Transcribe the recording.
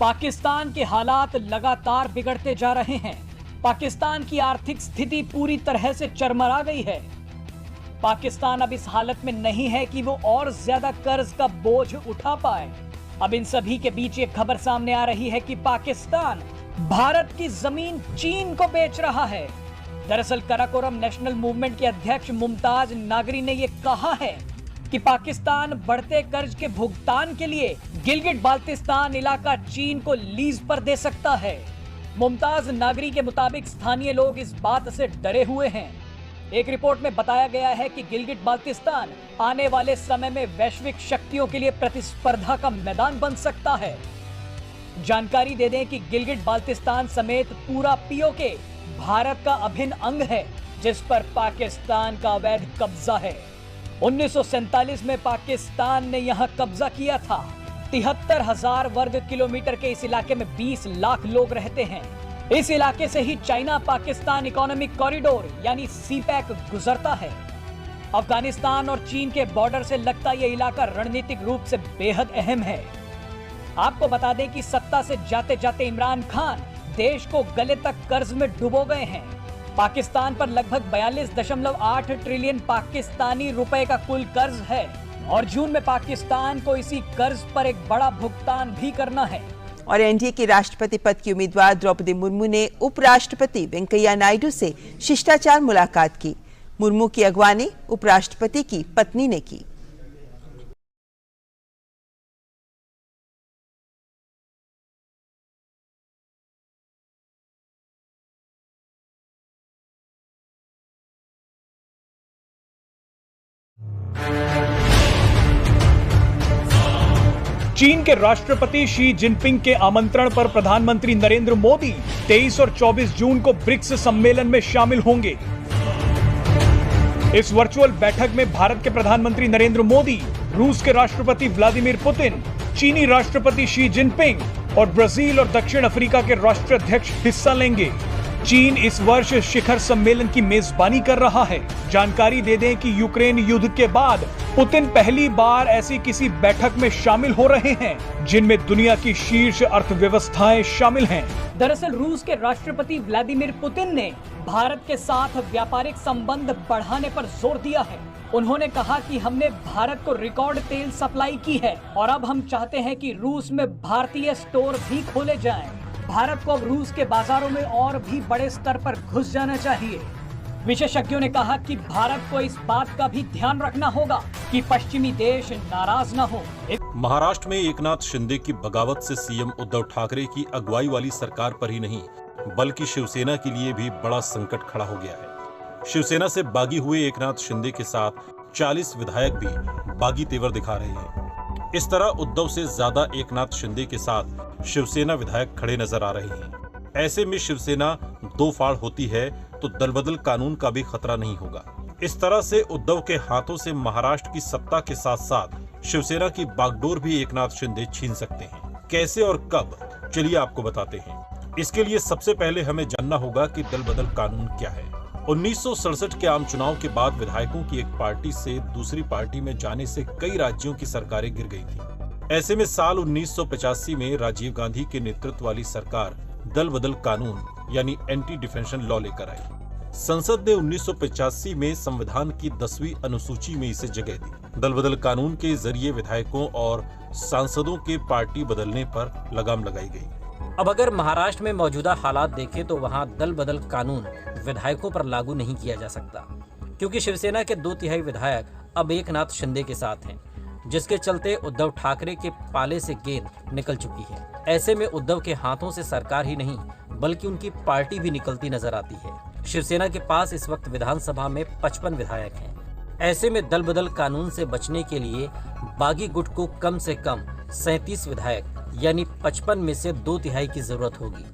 पाकिस्तान के हालात लगातार बिगड़ते जा रहे हैं। पाकिस्तान की आर्थिक स्थिति पूरी तरह से चरमरा गई है। पाकिस्तान अब इस हालत में नहीं है कि वो और ज्यादा कर्ज का बोझ उठा पाए। अब इन सभी के बीच एक खबर सामने आ रही है कि पाकिस्तान भारत की जमीन चीन को बेच रहा है। दरअसल कराकोरम नेशनल मूवमेंट के अध्यक्ष मुमताज नागरी ने यह कहा है कि पाकिस्तान बढ़ते कर्ज के भुगतान के लिए गिलगिट बाल्टिस्तान इलाका चीन को लीज पर दे सकता है। मुमताज नागरी के मुताबिक स्थानीय लोग इस बात से डरे हुए हैं। एक रिपोर्ट में बताया गया है कि गिलगिट बाल्टिस्तान आने वाले समय में वैश्विक शक्तियों के लिए प्रतिस्पर्धा का मैदान बन सकता है। जानकारी दे दें कि गिलगिट बाल्टिस्तान समेत पूरा पीओके भारत का अभिन्न अंग है, जिस पर पाकिस्तान का अवैध कब्जा है। 1947 में पाकिस्तान ने यहां कब्जा किया था। 73,000 वर्ग किलोमीटर के इस इलाके में 20 लाख लोग रहते हैं। इस इलाके से ही चाइना पाकिस्तान इकोनॉमिक कॉरिडोर यानी सीपैक गुजरता है। अफगानिस्तान और चीन के बॉर्डर से लगता यह इलाका रणनीतिक रूप से बेहद अहम है। आपको बता दें कि सत्ता से जाते जाते इमरान खान देश को गले तक कर्ज में डुबो गए हैं। पाकिस्तान पर लगभग 42.8 ट्रिलियन पाकिस्तानी रुपए का कुल कर्ज है और जून में पाकिस्तान को इसी कर्ज पर एक बड़ा भुगतान भी करना है। और एनडीए के राष्ट्रपति पद की उम्मीदवार द्रौपदी मुर्मू ने उपराष्ट्रपति वेंकैया नायडू से शिष्टाचार मुलाकात की। मुर्मू की अगवानी उपराष्ट्रपति की पत्नी ने की। चीन के राष्ट्रपति शी जिनपिंग के आमंत्रण पर प्रधानमंत्री नरेंद्र मोदी 23 और 24 जून को ब्रिक्स सम्मेलन में शामिल होंगे। इस वर्चुअल बैठक में भारत के प्रधानमंत्री नरेंद्र मोदी, रूस के राष्ट्रपति व्लादिमीर पुतिन, चीनी राष्ट्रपति शी जिनपिंग और ब्राजील और दक्षिण अफ्रीका के राष्ट्राध्यक्ष हिस्सा लेंगे। चीन इस वर्ष शिखर सम्मेलन की मेजबानी कर रहा है। जानकारी दे दें कि यूक्रेन युद्ध के बाद पुतिन पहली बार ऐसी किसी बैठक में शामिल हो रहे हैं जिनमें दुनिया की शीर्ष अर्थव्यवस्थाएं शामिल हैं। दरअसल रूस के राष्ट्रपति व्लादिमीर पुतिन ने भारत के साथ व्यापारिक संबंध बढ़ाने पर जोर दिया है। उन्होंने कहा कि हमने भारत को रिकॉर्ड तेल सप्लाई की है और अब हम चाहते हैं कि रूस में भारतीय स्टोर भी खोले जाएं। भारत को अब रूस के बाजारों में और भी बड़े स्तर पर घुस जाना चाहिए। विशेषज्ञों ने कहा कि भारत को इस बात का भी ध्यान रखना होगा कि पश्चिमी देश नाराज न हो। महाराष्ट्र में एकनाथ शिंदे की बगावत से सीएम उद्धव ठाकरे की अगुवाई वाली सरकार पर ही नहीं बल्कि शिवसेना के लिए भी बड़ा संकट खड़ा हो गया है। शिवसेना से बागी हुए एकनाथ शिंदे के साथ 40 विधायक भी बागी तेवर दिखा रहे हैं। इस तरह उद्धव से ज्यादा एकनाथ शिंदे के साथ शिवसेना विधायक खड़े नजर आ रहे हैं। ऐसे में शिवसेना दो फाड़ होती है तो दलबदल कानून का भी खतरा नहीं होगा। इस तरह से उद्धव के हाथों से महाराष्ट्र की सत्ता के साथ साथ शिवसेना की बागडोर भी एकनाथ शिंदे छीन सकते हैं। कैसे और कब, चलिए आपको बताते हैं। इसके लिए सबसे पहले हमें जानना होगा कि दलबदल कानून क्या है। 1967 के आम चुनाव के बाद विधायकों की एक पार्टी से दूसरी पार्टी में जाने से कई राज्यों की सरकारें गिर गई थी। ऐसे में साल 1985 में राजीव गांधी के नेतृत्व वाली सरकार दल बदल कानून यानी एंटी डिफेंशन लॉ लेकर आई। संसद ने 1985 में संविधान की 10वीं अनुसूची में इसे जगह दी। दल बदल कानून के जरिए विधायकों और सांसदों के पार्टी बदलने पर लगाम लगाई गई। अब अगर महाराष्ट्र में मौजूदा हालात देखें तो वहां दल बदल कानून विधायकों पर लागू नहीं किया जा सकता, क्योंकि शिवसेना के 2/3 विधायक अब एकनाथ शिंदे के साथ हैं, जिसके चलते उद्धव ठाकरे के पाले से गेंद निकल चुकी है। ऐसे में उद्धव के हाथों से सरकार ही नहीं बल्कि उनकी पार्टी भी निकलती नजर आती है। शिवसेना के पास इस वक्त विधानसभा में 55 विधायक हैं। ऐसे में दल बदल कानून से बचने के लिए बागी गुट को कम से कम 37 विधायक यानी 55 में से 2/3 की जरूरत होगी।